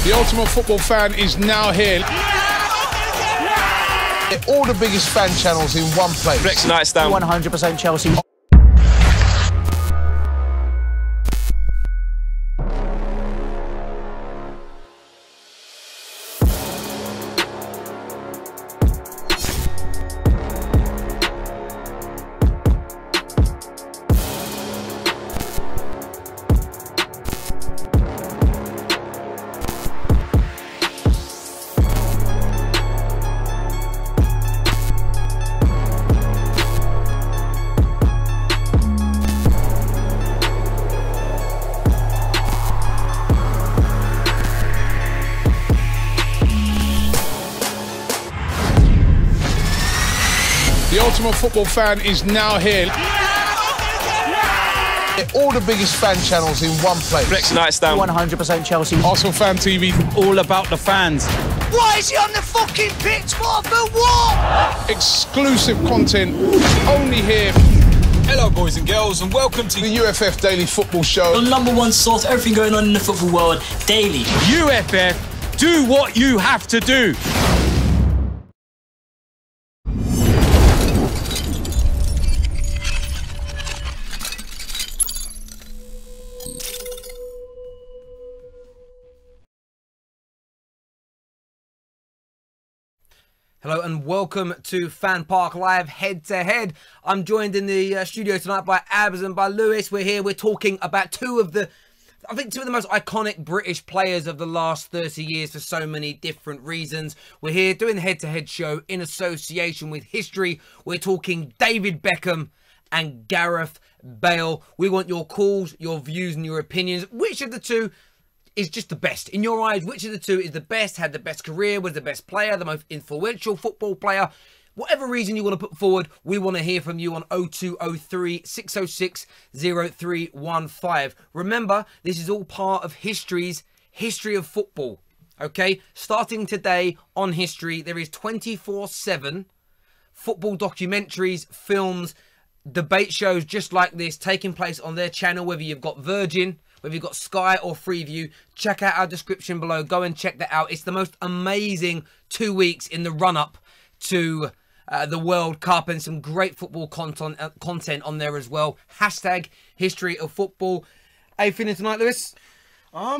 The ultimate football fan is now here. All the biggest fan channels in one place. Next night stand. 100% Chelsea. The ultimate football fan is now here. All the biggest fan channels in one place. Next night stand. 100% Chelsea. Arsenal Fan TV. All about the fans. Why is he on the fucking pitch for? For what? Exclusive content only here. Hello, boys and girls, and welcome to The UFF Daily Football Show. The #1 source, everything going on in the football world, daily. UFF, do what you have to do. Hello and welcome to FanPark Live Head to Head. I'm joined in the studio tonight by Abs and by Lewis. We're here, we're talking about two of the most iconic British players of the last 30 years for so many different reasons. We're here doing the Head to Head show in association with history. We're talking David Beckham and Gareth Bale. We want your calls, your views and your opinions. Which of the two is just the best? In your eyes, which of the two is the best, had the best career, was the best player, the most influential football player? Whatever reason you want to put forward, we want to hear from you on 0203 606 0315. Remember, this is all part of History of Football. Okay? Starting today on History, there is 24/7 football documentaries, films, debate shows just like this taking place on their channel, whether you've got Virgin, whether you've got Sky or Freeview. Check out our description below. Go and check that out. It's the most amazing 2 weeks in the run-up to the World Cup, and some great football content on there as well. Hashtag History of Football. How you feeling tonight, Lewis? Tell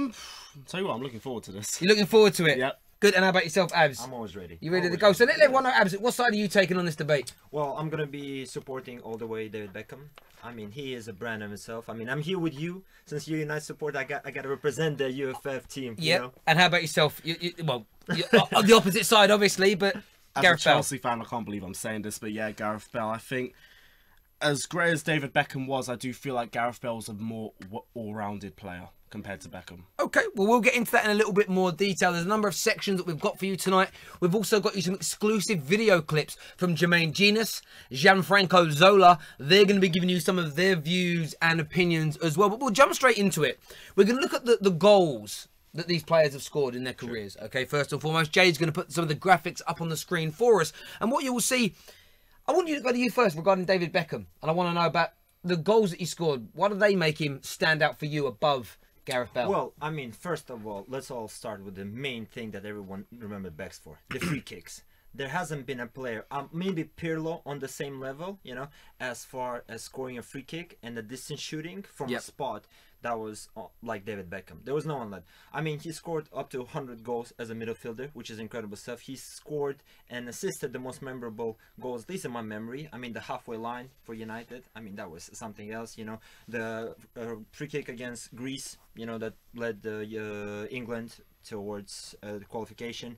you what, I'm looking forward to this. You're looking forward to it? Yep. Good. And how about yourself, Abs? I'm always ready. You ready to go? So let everyone know, Abs, what side are you taking on this debate? Well, I'm going to be supporting all the way David Beckham. I mean, he is a brand of himself. I mean, I'm here with you. Since you're United support, I got to represent the UFF team. Yeah. You know? And how about yourself? Well, you're on the opposite side, obviously, but As Gareth a Bale. Chelsea fan, I can't believe I'm saying this, but yeah, Gareth Bale. I think, as great as David Beckham was, I do feel like Gareth Bale was a more all-rounded player compared to Beckham. Okay, well, we'll get into that in a little bit more detail. There's a number of sections that we've got for you tonight. We've also got you some exclusive video clips from Jermaine Genius, Gianfranco Zola. They're going to be giving you some of their views and opinions as well. But we'll jump straight into it. We're going to look at the goals that these players have scored in their careers. Okay, first and foremost, Jay's going to put some of the graphics up on the screen for us. And what you will see, I want you to go to you first regarding David Beckham. And I want to know about the goals that he scored. Why do they make him stand out for you above Gareth Bale? Well, I mean, first of all, let's all start with the main thing that everyone remembered Becks for. The free kicks. There hasn't been a player, maybe Pirlo on the same level, you know, as far as scoring a free kick and the distance shooting from a spot that was like David Beckham. There was no one like. I mean, he scored up to 100 goals as a midfielder, which is incredible stuff. He scored and assisted the most memorable goals, at least in my memory. I mean, the halfway line for United. I mean, that was something else, you know. The free kick against Greece, you know, that led England towards the qualification.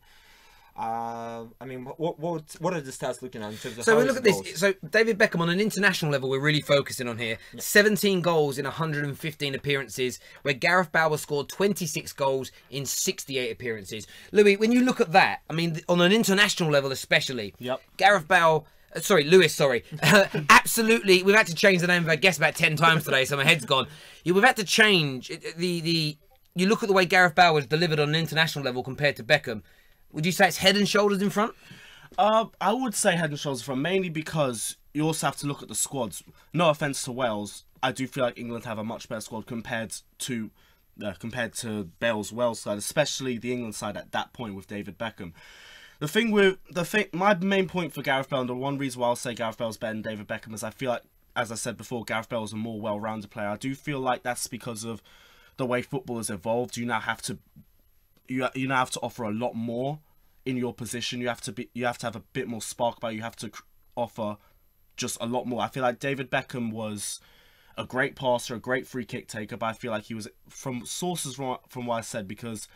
I mean, what are the stats looking at in terms of so how we look at this. goals? So David Beckham on an international level, we're really focusing on here. 17 goals in 115 appearances, where Gareth Bale scored 26 goals in 68 appearances. Louis, when you look at that, I mean, on an international level especially, Gareth Bale. Lewis, sorry. Absolutely, we've had to change the name of our guest about 10 times today, so my head's gone. We've had to change the. You look at the way Gareth Bale was delivered on an international level compared to Beckham. Would you say it's head and shoulders in front? I would say head and shoulders in front, mainly because you also have to look at the squads. No offence to Wales, I do feel like England have a much better squad compared to compared to Bale's Wales side, especially the England side at that point with David Beckham. My main point for Gareth Bale, and the one reason why I'll say Gareth Bale's better than David Beckham, is I feel like, as I said before, Gareth Bale is a more well-rounded player. I do feel like that's because of the way football has evolved. You now have to offer a lot more in your position. You have to have a bit more spark, but you have to offer just a lot more. I feel like David Beckham was a great passer, a great free kick taker, but I feel like he was, from sources from what I said, because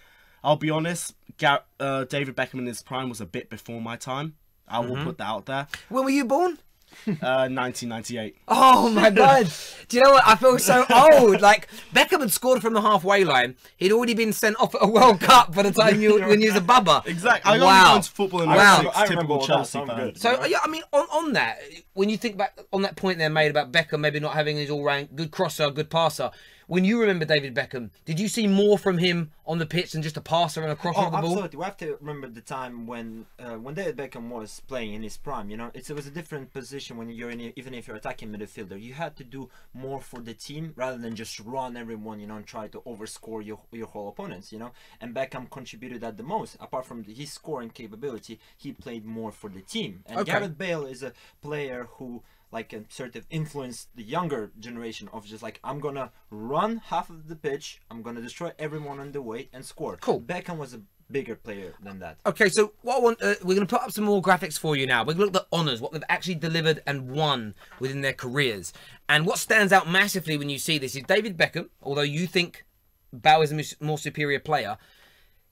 I'll be honest, David Beckham in his prime was a bit before my time. I will put that out there. When were you born? 1998. Oh my God. Do you know what? I feel so old. Like, Beckham had scored from the halfway line. He'd already been sent off at a World Cup by the time when you was a bubba. Exactly. I only got into football in I typical Chelsea fan. So, yeah, I mean, on that, when you think back on that point they made about Beckham maybe not having his all-round good crosser, good passer, when you remember David Beckham, did you see more from him on the pitch than just a passer and a crosser of the ball? Absolutely. We have to remember the time when David Beckham was playing in his prime. You know, it was a different position when you're in, even if you're attacking midfielder. You had to do more for the team rather than just run everyone, you know, and try to overscore your whole opponents, you know. And Beckham contributed that the most. Apart from his scoring capability, he played more for the team. And Gareth Bale is a player who, like, sort of influence the younger generation of just like, I'm gonna run half of the pitch, I'm gonna destroy everyone on the way and score. Cool. Beckham was a bigger player than that. Okay, so what I want, we're going to put up some more graphics for you now. We're going to look at the honours, what they've actually delivered and won within their careers. And what stands out massively when you see this is David Beckham, although you think Bale is a more superior player,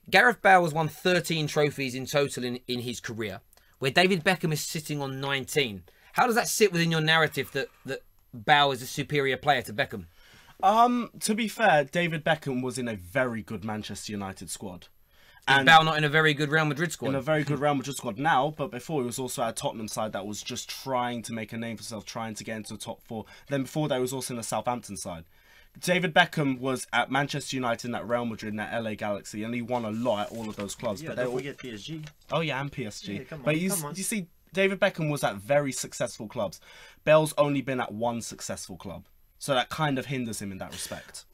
Gareth Bale has won 13 trophies in total in his career, where David Beckham is sitting on 19. How does that sit within your narrative that Bale is a superior player to Beckham? To be fair, David Beckham was in a very good Manchester United squad. And Bale not in a very good Real Madrid squad? In a very good Real Madrid squad now, but before he was also at a Tottenham side that was just trying to make a name for himself, trying to get into the top four. Then before that, he was also in the Southampton side. David Beckham was at Manchester United, at Real Madrid, and at LA Galaxy, and he won a lot at all of those clubs. Yeah, but don't forget PSG. Oh yeah, and PSG. Yeah, come on, but you see, David Beckham was at very successful clubs. Bale's only been at one successful club, so that kind of hinders him in that respect.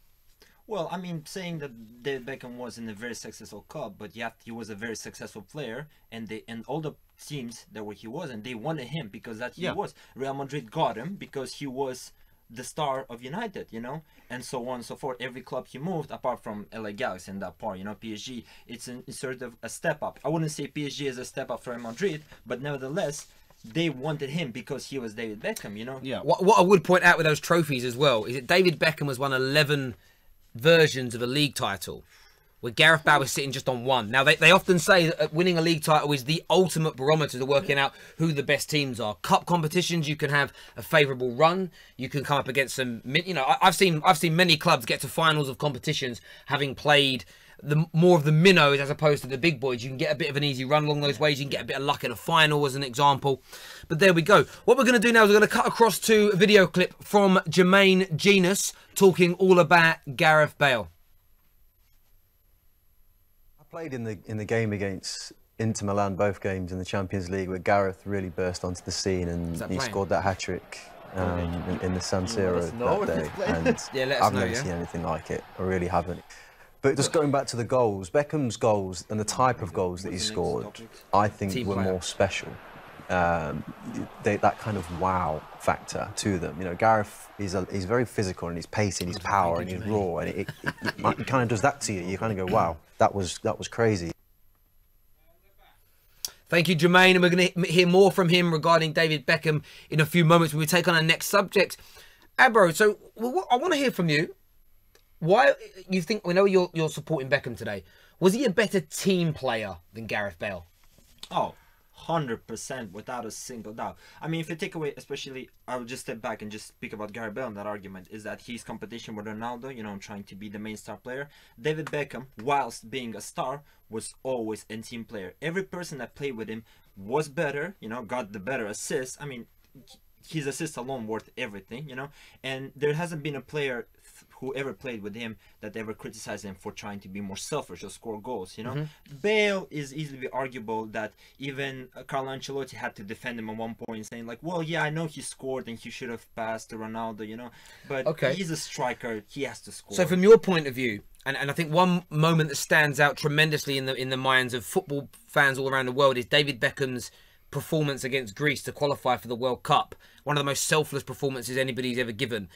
Well, I mean, saying that David Beckham was in a very successful club, but yet he was a very successful player, and all the teams that he was, and they wanted him because he was. Real Madrid got him because he was the star of United, you know, and so on and so forth. Every club he moved, apart from LA Galaxy in that part, you know, PSG, it's sort of a step up. I wouldn't say PSG is a step up from Madrid, but nevertheless, they wanted him because he was David Beckham, you know. Yeah. What I would point out with those trophies as well is that David Beckham has won 11 versions of a league title, where Gareth Bale is sitting just on one. Now, they often say that winning a league title is the ultimate barometer to working out who the best teams are. Cup competitions, you can have a favourable run. You can come up against some, you know, I've seen many clubs get to finals of competitions having played more of the minnows as opposed to the big boys. You can get a bit of an easy run along those ways. You can get a bit of luck in a final, as an example. But there we go. What we're going to do now is we're going to cut across to a video clip from Jermaine Genus talking all about Gareth Bale. I played in the game against Inter Milan, both games in the Champions League, where Gareth really burst onto the scene and he scored that hat-trick in the San Siro that day. And yeah, I've never seen anything like it. I really haven't. But just going back to the goals, Beckham's goals and the type of goals that he scored, I think were more special. That kind of wow factor to them. You know, Gareth, he's very physical and he's pacey and he's power and he's raw, and it kind of does that to you. You kind of go, wow, that was crazy. Thank you, Jermaine, and we're going to hear more from him regarding David Beckham in a few moments when we take on our next subject. Abro, so I want to hear from you. Why you think, we know you're supporting Beckham today, was he a better team player than Gareth Bale? Oh, 100%, without a single doubt. I mean, if you take away, especially, I would just step back and just speak about Gareth Bale in that argument, is that his competition with Ronaldo, you know, trying to be the main star player. David Beckham, whilst being a star, was always a team player. Every person that played with him was better, you know, got the better assists. I mean, his assists alone worth everything, you know, and there hasn't been a player whoever played with him that ever criticized him for trying to be more selfish or score goals, you know. Bale is easily arguable that even Carlo Ancelotti had to defend him at one point, saying like, well, yeah, I know he scored and he should have passed to Ronaldo, you know, but he's a striker, he has to score. So from your point of view, and I think one moment that stands out tremendously in the minds of football fans all around the world is David Beckham's performance against Greece to qualify for the World Cup. One of the most selfless performances anybody's ever given.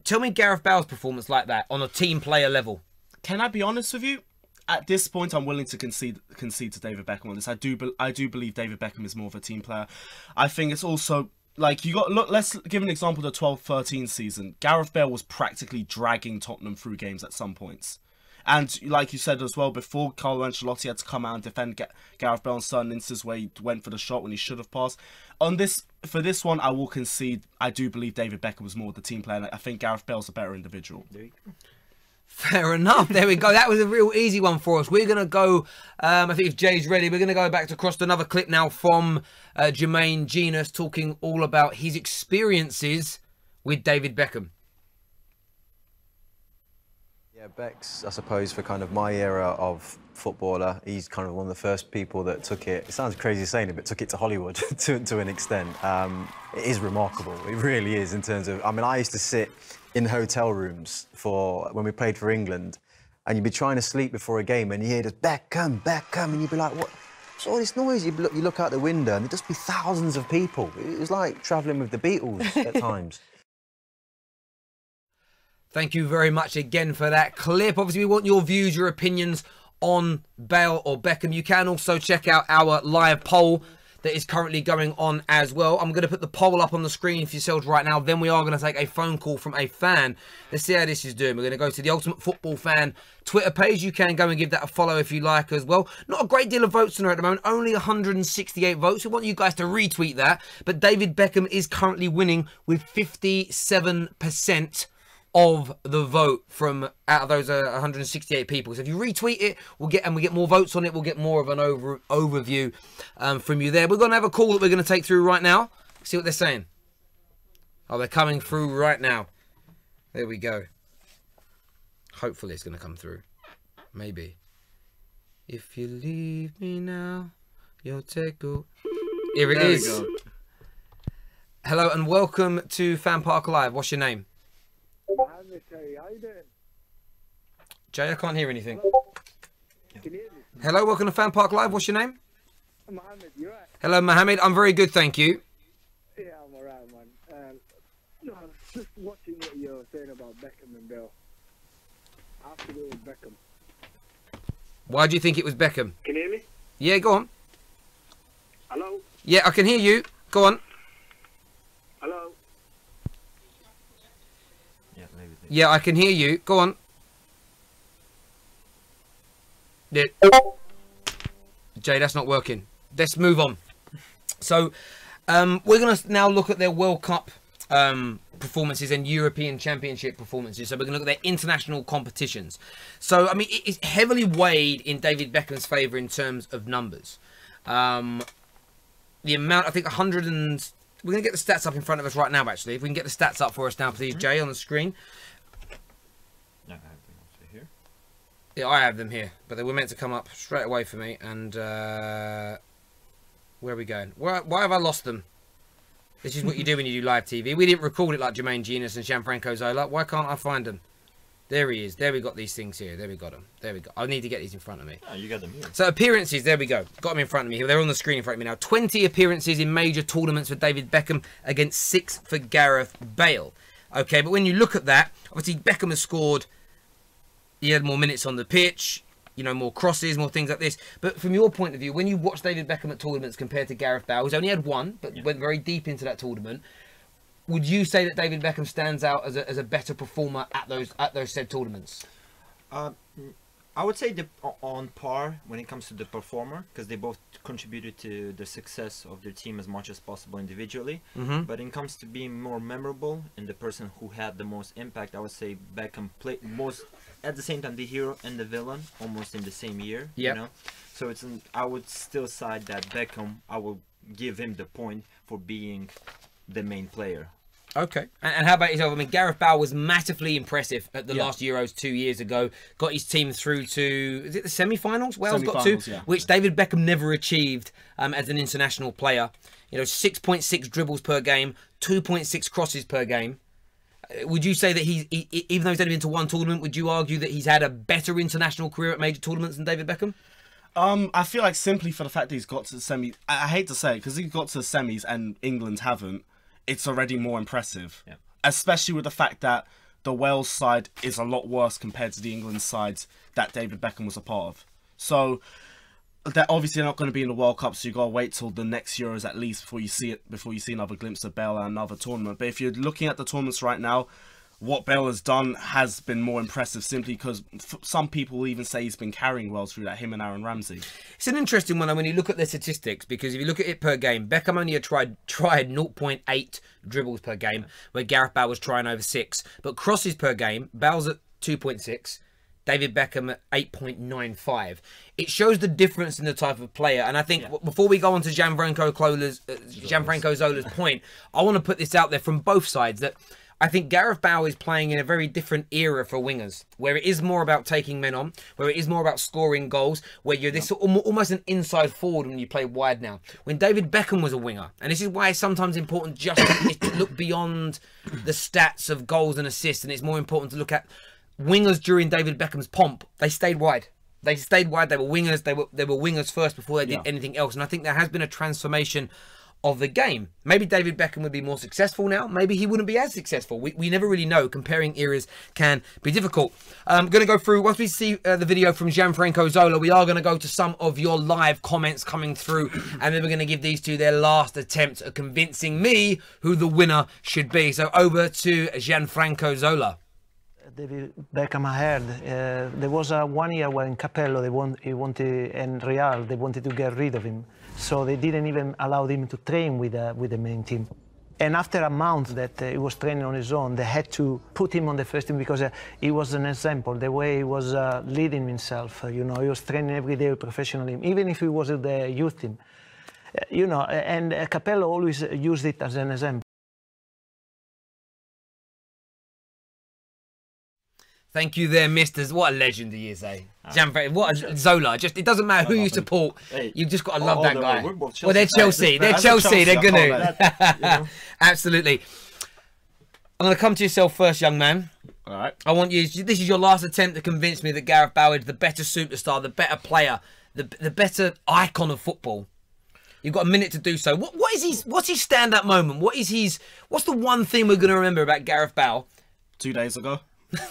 Tell me Gareth Bale's performance like that on a team player level. Can I be honest with you? At this point, I'm willing to concede to David Beckham on this. I do believe David Beckham is more of a team player. I think it's also like let's give an example of the 12-13 season. Gareth Bale was practically dragging Tottenham through games at some points. And like you said as well, before Carlo Ancelotti had to come out and defend Gareth Bale on certain instances where he went for the shot when he should have passed. For this one, I will concede. I do believe David Beckham was more the team player. I think Gareth Bale's a better individual. There you go. Fair enough. There we go. That was a real easy one for us. We're going to go, I think if Jay's ready, we're going to go back to across another clip now from Jermaine Genius talking all about his experiences with David Beckham. Yeah, Beck's, I suppose, for kind of my era of footballer, he's kind of one of the first people that took it sounds crazy saying it, but took it to Hollywood to an extent. It is remarkable, it really is, in terms of, I mean, I used to sit in hotel rooms when we played for England, and you'd be trying to sleep before a game, and you hear this, Beckham, Beckham, and you'd be like, what's all this noise? You look out the window, and there'd just be thousands of people. It was like travelling with the Beatles at times. Thank you very much again for that clip. Obviously, we want your views, your opinions on Bale or Beckham. You can also check out our live poll that is currently going on as well. I'm going to put the poll up on the screen for yourselves right now. Then we are going to take a phone call from a fan. Let's see how this is doing. We're going to go to the Ultimate Football Fan Twitter page. You can go and give that a follow if you like as well. Not a great deal of votes in there at the moment. Only 168 votes. We want you guys to retweet that. But David Beckham is currently winning with 57% of the vote from out of those 168 people. So if you retweet it, we get more votes on it. We'll get more of an overview from you there. We're going to have a call that we're going to take through right now. See what they're saying. Oh, they're coming through right now. There we go. Hopefully it's going to come through. Maybe. If you leave me now, you'll take a... Here it is. There we go. Hello and welcome to FanPark Live. What's your name? How you doing? Jay, I can't hear anything. Hello? Can you hear me? Hello, welcome to FanPark Live. What's your name? Mohammed, you right? Hello, Mohammed. I'm very good, thank you. Yeah, I'm alright, man. No, just watching what you're saying about Beckham and Bale. I have to go with Beckham. Why do you think it was Beckham? Can you hear me? Yeah, go on. Hello? Yeah, I can hear you. Go on. Hello? Yeah, I can hear you. Go on. Yeah. Jay, that's not working. Let's move on. So, we're going to now look at their World Cup performances and European Championship performances. So we're going to look at their international competitions. So, I mean, it's heavily weighed in David Beckham's favour in terms of numbers. The amount, I think 100 and... We're going to get the stats up in front of us right now, actually. If we can get the stats up for us now, please, Jay, on the screen. No, I have them also here. Yeah, I have them here, but they were meant to come up straight away for me. And where are we going? Why have I lost them? This is what you do when you do live TV. We didn't record it like Jermaine Genius and Gianfranco Zola. Why can't I find them? There he is. There we got these things here. There we got them. There we go. I need to get these in front of me. Oh, you got them here. So appearances, there we go. Got them in front of me here. They're on the screen in front of me now. 20 appearances in major tournaments for David Beckham against 6 for Gareth Bale. Okay, but when you look at that, obviously Beckham has scored. He had more minutes on the pitch, you know, more crosses, more things like this. But from your point of view, when you watch David Beckham at tournaments compared to Gareth Bale, who's only had one, but went very deep into that tournament, would you say that David Beckham stands out as a better performer at those said tournaments? I would say on par when it comes to the performer, because they both contributed to the success of their team as much as possible individually. But when it comes to being more memorable and the person who had the most impact, I would say Beckham played most at the same time the hero and the villain almost in the same year. Yep. You know, so I would still side that Beckham. I will give him the point for being the main player Okay. And how about yourself? I mean, Gareth Bale was massively impressive at the last Euros 2 years ago. Got his team through to, is it the semi-finals? Wales got to, which David Beckham never achieved as an international player. You know, 6.6 dribbles per game, 2.6 crosses per game. Would you say that even though he's only been to one tournament, would you argue that he's had a better international career at major tournaments than David Beckham? I feel like simply for the fact that he's got to the semis, I hate to say it, because he got to the semis and England haven't, it's already more impressive. Yeah. Especially with the fact that the Wales side is a lot worse compared to the England side that David Beckham was a part of. So they're obviously not going to be in the World Cup, so you got to wait till the next Euros at least before you see another glimpse of Bale and another tournament. But if you're looking at the tournaments right now, what Bale has done has been more impressive simply because some people will even say he's been carrying Wales through that, him and Aaron Ramsey. It's an interesting one when you look at the statistics, because if you look at it per game, Beckham only had tried 0.8 dribbles per game, where Gareth Bale was trying over 6. But crosses per game, Bale's at 2.6, David Beckham at 8.95. It shows the difference in the type of player. And I think before we go on to Gianfranco Zola's point, I want to put this out there from both sides, that I think Gareth Bale is playing in a very different era for wingers, where it is more about taking men on, where it is more about scoring goals, where you're this almost an inside forward when you play wide now. When David Beckham was a winger, and this is why it's sometimes important just to look beyond the stats of goals and assists, and it's more important to look at wingers during David Beckham's pomp. They stayed wide. They stayed wide. They were wingers. They were wingers first before they did anything else. And I think there has been a transformation of the game. Maybe David Beckham would be more successful now. Maybe he wouldn't be as successful. We never really know. Comparing eras can be difficult. I'm going to go through, once we see the video from Gianfranco Zola, we are going to go to some of your live comments coming through, and then we're going to give these two their last attempt at convincing me who the winner should be. So over to Gianfranco Zola. David Beckham had. There was 1 year when Capello, he wanted, and Real, they wanted to get rid of him. So they didn't even allow him to train with the main team. And after a month that he was training on his own, they had to put him on the first team because he was an example, the way he was leading himself. You know, he was training every day professionally, even if he was at the youth team. You know, and Capello always used it as an example. Thank you there, misters. What a legend he is, eh? What a Zola. Just, it doesn't matter who you support. Hey, you've just got to love that guy. Well, they're Chelsea. They're Chelsea. They're going to. Absolutely. I'm going to come to yourself first, young man. All right. I want you, this is your last attempt to convince me that Gareth Bale is the better superstar, the better player, the better icon of football. You've got a minute to do so. What's his stand-up moment? What's the one thing we're going to remember about Gareth Bale? 2 days ago.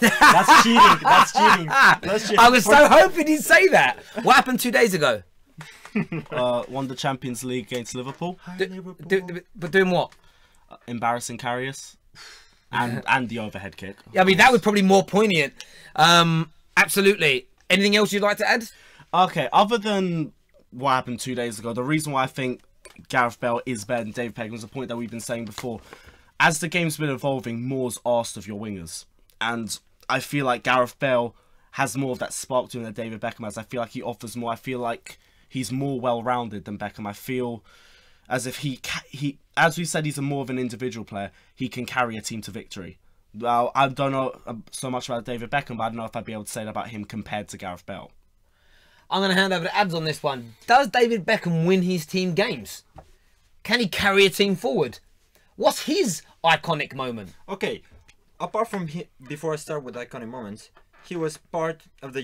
That's cheating. That's cheating. That's cheating. I was so hoping he'd say that. What happened 2 days ago? Won the Champions League against Liverpool. But doing what? Embarrassing Karius. And the overhead kick. I mean, that was probably more poignant. Absolutely. Anything else you'd like to add? Okay, other than what happened 2 days ago, the reason why I think Gareth Bale is better than David Beckham was the point that we've been saying before. As the game's been evolving, more's asked of your wingers. And I feel like Gareth Bale has more of that spark to him than David Beckham has. I feel like he offers more. I feel like he's more well-rounded than Beckham. I feel as if he as we said, he's more of an individual player. He can carry a team to victory. Well, I don't know so much about David Beckham, but I don't know if I'd be able to say that about him compared to Gareth Bale. I'm going to hand over to Abs on this one. Does David Beckham win his team games? Can he carry a team forward? What's his iconic moment? Okay. Apart from before I start with iconic moments, he was part of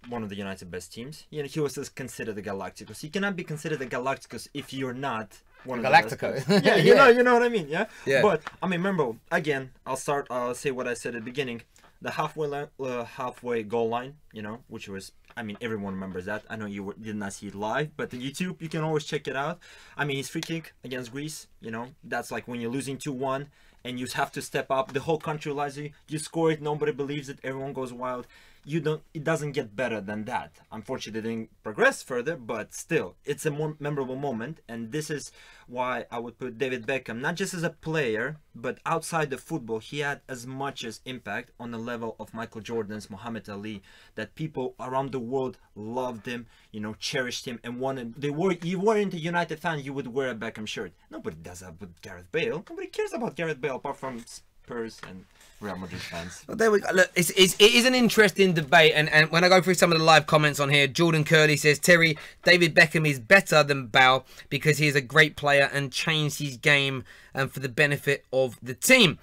one of the United best teams. You know, he was considered the Galacticos. You cannot be considered the Galacticos if you're not one of the best. Yeah, you know what I mean. Yeah. But I mean, remember again. I'll say what I said at the beginning. The halfway goal line. You know, which was, I mean, everyone remembers that. I know you did not see it live, but on YouTube you can always check it out. I mean, his free kick against Greece. You know, that's like when you're losing 2-1. And you have to step up. The whole country lies you. You score it. Nobody believes it. Everyone goes wild. it doesn't get better than that. Unfortunately, they didn't progress further, but still, it's a more memorable moment. And this is why I would put David Beckham, not just as a player, but outside the football, he had as much as impact on the level of Michael Jordan's Muhammad Ali, that people around the world loved him, you know, cherished him, and wanted. You weren't a United fan, you would wear a Beckham shirt. Nobody does that with Gareth Bale. Nobody cares about Gareth Bale apart from Spurs and Real Madrid fans. Well, there we go. Look, it is an interesting debate, and when I go through some of the live comments on here, Jordan Curley says, Terry, David Beckham is better than Bale because he is a great player and changed his game for the benefit of the team.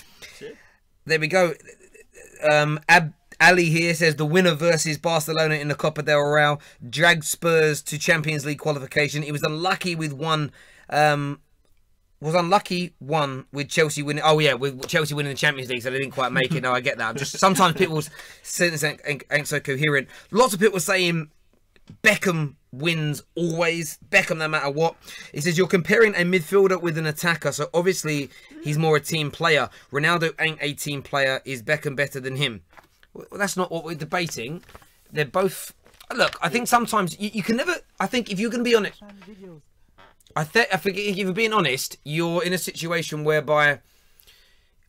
There we go. Ali here says the winner versus Barcelona in the Copa del Rey dragged Spurs to Champions League qualification. He was unlucky with one. With Chelsea winning. Oh yeah, with Chelsea winning the Champions League, so they didn't quite make it. No, I get that. Just sometimes people's sentences ain't so coherent. Lots of people saying Beckham wins always. Beckham no matter what. He says you're comparing a midfielder with an attacker, so obviously he's more a team player. Ronaldo ain't a team player. Is Beckham better than him? Well, that's not what we're debating. They're both. Look, I think sometimes you can never. I think if you're going to be honest. I think if you're being honest, you're in a situation whereby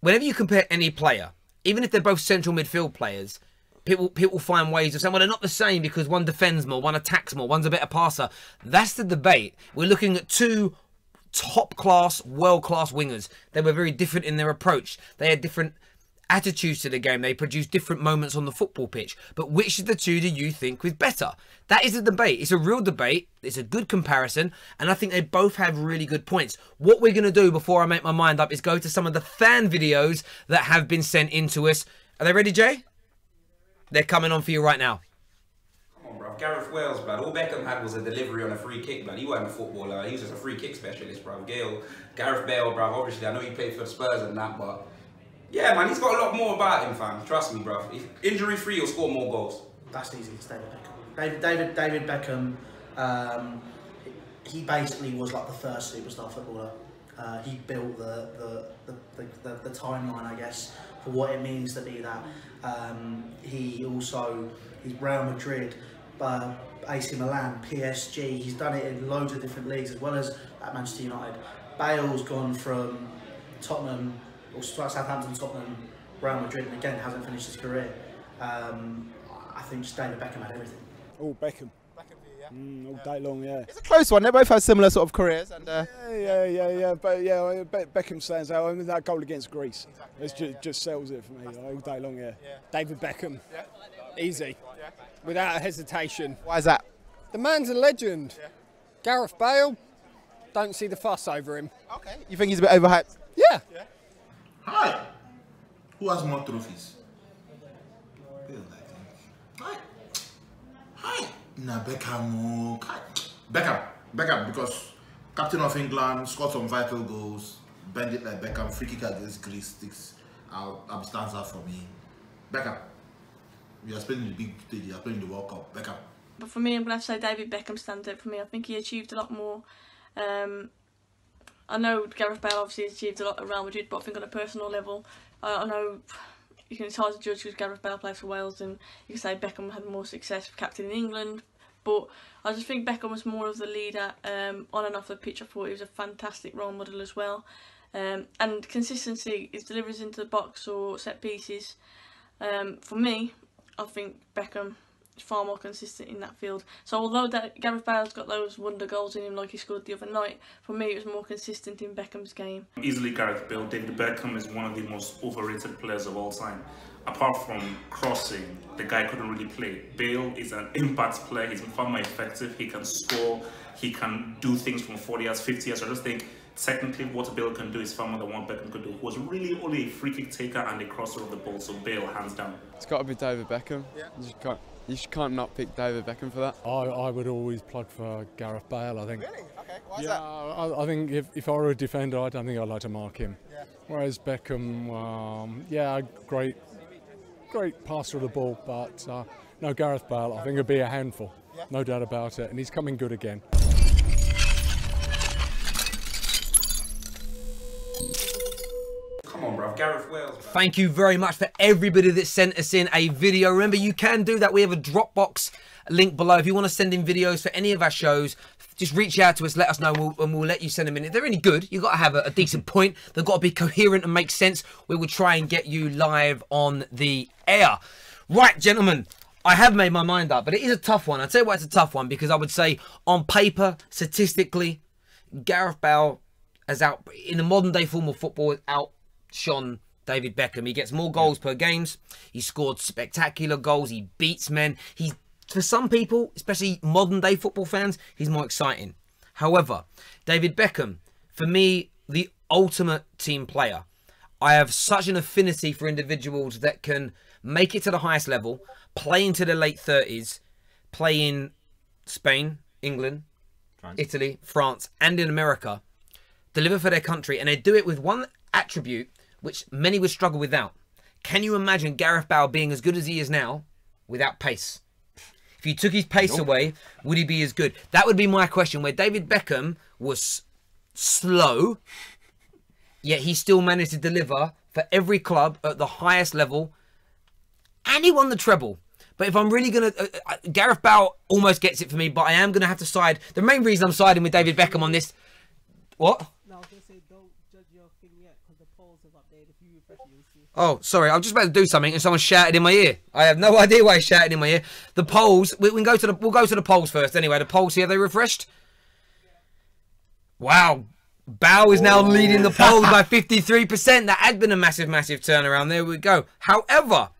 whenever you compare any player, even if they're both central midfield players, people find ways of saying, well, they're not the same because one defends more, one attacks more, one's a better passer. That's the debate. We're looking at two top-class, world-class wingers. They were very different in their approach. They had different attitudes to the game. They produced different moments on the football pitch. But which of the two do you think was better? That is a debate. It's a real debate. It's a good comparison. And I think they both have really good points. What we're going to do before I make my mind up is go to some of the fan videos that have been sent in to us. Are they ready, Jay? They're coming on for you right now. Come on, bro. Gareth Wales, bro. All Beckham had was a delivery on a free kick, man. He wasn't a footballer. He was just a free kick specialist, bro. Gareth Bale, bro. Obviously, I know he played for the Spurs and that, but yeah, man, he's got a lot more about him, fam. Trust me, bro. If injury-free, he'll score more goals. That's easy. It's David Beckham. He basically was like the first superstar footballer. He built the timeline, I guess, for what it means to be that. He's Real Madrid, AC Milan, PSG. He's done it in loads of different leagues as well as at Manchester United. Bale's gone from Tottenham. Southampton, Tottenham, Real Madrid, and again hasn't finished his career. I think just David Beckham had everything. Oh, Beckham. All day long, yeah. It's a close one. They both had similar sort of careers, and yeah. But yeah, Beckham stands out. I mean, that goal against Greece, it just sells it for me all day long. Yeah. David Beckham, easy, without a hesitation. Why is that? The man's a legend. Gareth Bale, don't see the fuss over him. Okay. You think he's a bit overhyped? Yeah. Hi. Who has more trophies? Bale, I think. Hi. Nah, Beckham. Beckham, because captain of England, scored some vital goals, bend it like Beckham, free kick against Greece, sticks out, stands out for me. Beckham. You are playing the big stage, you are playing the World Cup. Beckham. But for me, I'm going to have to say David Beckham stands out for me. I think he achieved a lot more. I know Gareth Bale obviously achieved a lot at Real Madrid, but I think on a personal level, I know it's hard to judge because Gareth Bale plays for Wales, and you can say Beckham had more success for captain in England. But I just think Beckham was more of the leader on and off the pitch. I thought he was a fantastic role model as well. And consistency, his deliveries into the box or set pieces. For me, I think Beckham is far more consistent in that field. So although Gareth Bale's got those wonder goals in him like he scored the other night, for me it was more consistent in Beckham's game. Easily Gareth Bale. David Beckham is one of the most overrated players of all time. Apart from crossing, the guy couldn't really play. Bale is an impact player. He's far more effective. He can score. He can do things from 40 yards, 50 yards. I just think technically what Bale can do is far more than what Beckham could do. He was really only a free kick taker and a crosser of the ball. So Bale, hands down. It's got to be David Beckham. Yeah. You can't not pick David Beckham for that. I would always plug for Gareth Bale, I think. Really? Okay. Why is that? I think if I were a defender, I don't think I'd like to mark him. Yeah. Whereas Beckham, great passer of the ball, but no, Gareth Bale, I think it'd be a handful. Yeah. No doubt about it, and he's coming good again. Come on, bro. Gareth Thank you very much for everybody that sent us in a video. Remember, you can do that. We have a Dropbox link below. If you want to send in videos for any of our shows, just reach out to us, let us know, and we'll let you send them in. If they're any good, you've got to have a decent point. They've got to be coherent and make sense. We will try and get you live on the air. Right, gentlemen, I have made my mind up, but it is a tough one. I'll tell you why it's a tough one, because I would say on paper, statistically, Gareth Bale has in the modern day form of football, outshone David Beckham. He gets more goals per games. He scored spectacular goals. He beats men. For some people, especially modern day football fans, he's more exciting. However, David Beckham, for me, the ultimate team player. I have such an affinity for individuals that can make it to the highest level, play into their late 30s, play in Spain, England, Italy, France, and in America, deliver for their country, and they do it with one attribute which many would struggle without. Can you imagine Gareth Bale being as good as he is now without pace? If you took his pace away, would he be as good? That would be my question, where David Beckham was slow, yet he still managed to deliver for every club at the highest level, and he won the treble. But if I'm really going to... Gareth Bale almost gets it for me, but I am going to have to side... The main reason I'm siding with David Beckham on this... What? No, I was going to say, don't judge your thing yet, because the polls have updated. If you refresh it, you'll see. Oh, sorry. I'm just about to do something and someone shouted in my ear. I have no idea why he shouted in my ear. The polls... We'll go to the polls first anyway. The polls here, are they refreshed? Wow. Bale is now leading the polls by 53%. That had been a massive, massive turnaround. There we go. However...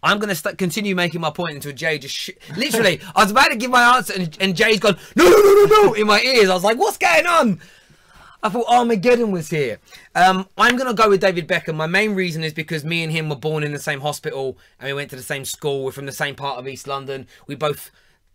I'm going to continue making my point until Jay just... Literally, I was about to give my answer and Jay's gone, no, in my ears. I was like, what's going on? I thought Armageddon was here. I'm going to go with David Beckham. My main reason is because me and him were born in the same hospital and we went to the same school. We're from the same part of East London. We both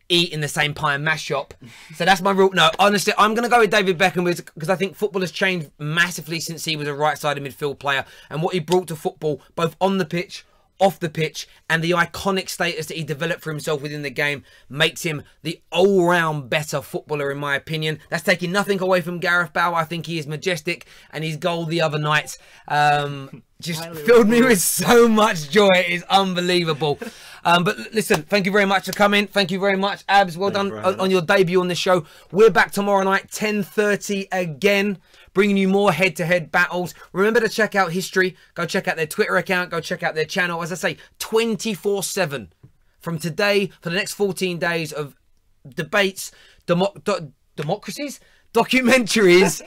eat in the same pie and mash shop. So that's my rule. No, honestly, I'm going to go with David Beckham because I think football has changed massively since he was a right-sided midfield player, and what he brought to football, both on the pitch, off the pitch, and the iconic status that he developed for himself within the game makes him the all-round better footballer, in my opinion. That's taking nothing away from Gareth Bale. I think he is majestic, and his goal the other night just filled me with so much joy. It is unbelievable. But listen, thank you very much for coming. Thank you very much, Abs. Well done on your debut on the show. We're back tomorrow night, 10:30 again, bringing you more head-to-head battles. Remember to check out History. Go check out their Twitter account. Go check out their channel. As I say, 24/7 from today for the next 14 days of debates, democracies, documentaries,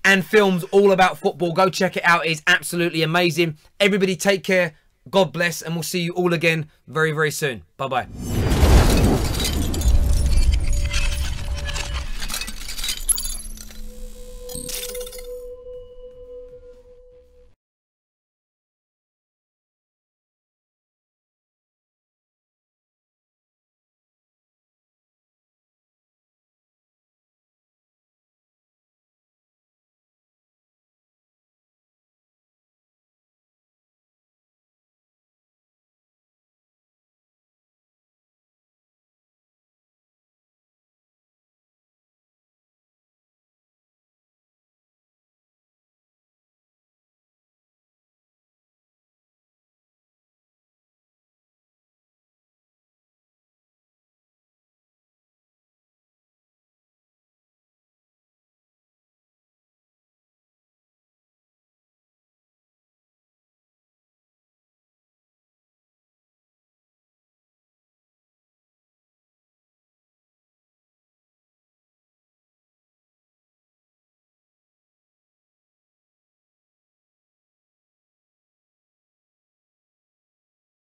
and films all about football. Go check it out. It's absolutely amazing. Everybody take care. God bless, and we'll see you all again very, very soon. Bye-bye.